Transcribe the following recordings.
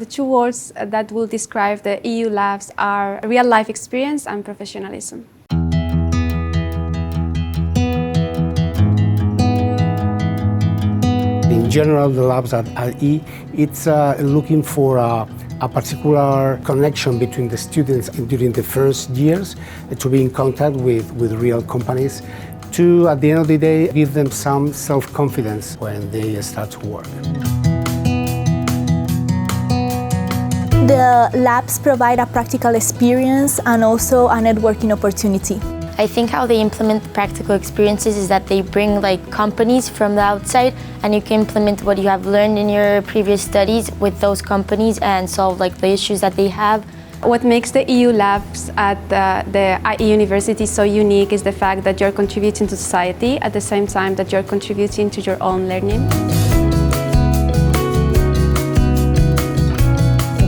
The two words that will describe the EU Labs are real-life experience and professionalism. In general, the labs at IE, it's looking for a particular connection between the students during the first years to be in contact with real companies, to, at the end of the day, give them some self-confidence when they start to work. The labs provide a practical experience and also a networking opportunity. I think how they implement practical experiences is that they bring companies from the outside, and you can implement what you have learned in your previous studies with those companies and solve the issues that they have. What makes the EU Labs at the IE University so unique is the fact that you're contributing to society at the same time that you're contributing to your own learning.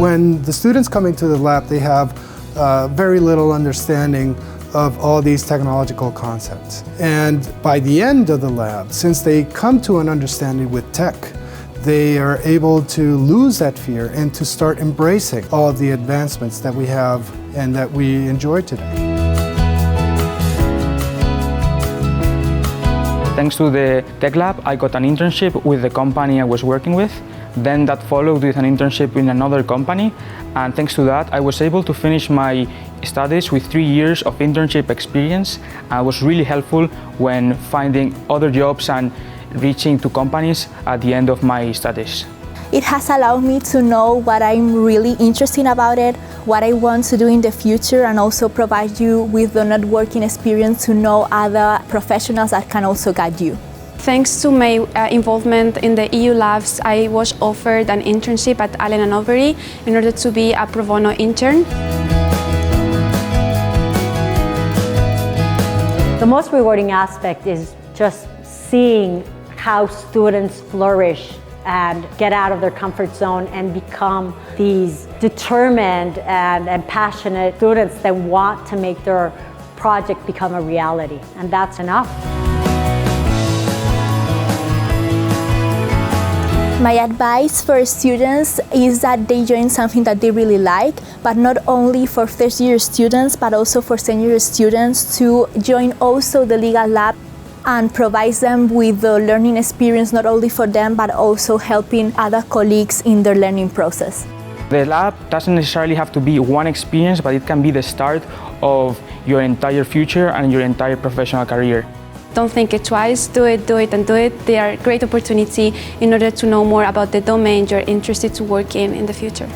When the students come into the lab, they have very little understanding of all these technological concepts. And by the end of the lab, since they come to an understanding with tech, they are able to lose that fear and to start embracing all of the advancements that we have and that we enjoy today. Thanks to the Tech Lab, I got an internship with the company I was working with. Then that followed with an internship in another company, and thanks to that I was able to finish my studies with 3 years of internship experience. It was really helpful when finding other jobs and reaching to companies at the end of my studies. It has allowed me to know what I'm really interested about it, what I want to do in the future, and also provide you with the networking experience to know other professionals that can also guide you. Thanks to my involvement in the EU Labs, I was offered an internship at Allen & Overy in order to be a pro bono intern. The most rewarding aspect is just seeing how students flourish and get out of their comfort zone and become these determined and passionate students that want to make their project become a reality, and that's enough. My advice for students is that they join something that they really like, but not only for first-year students, but also for senior students to join also the legal lab and provides them with the learning experience not only for them, but also helping other colleagues in their learning process. The lab doesn't necessarily have to be one experience, but it can be the start of your entire future and your entire professional career. Don't think it twice, do it, and do it. They are a great opportunity in order to know more about the domain you're interested to work in the future.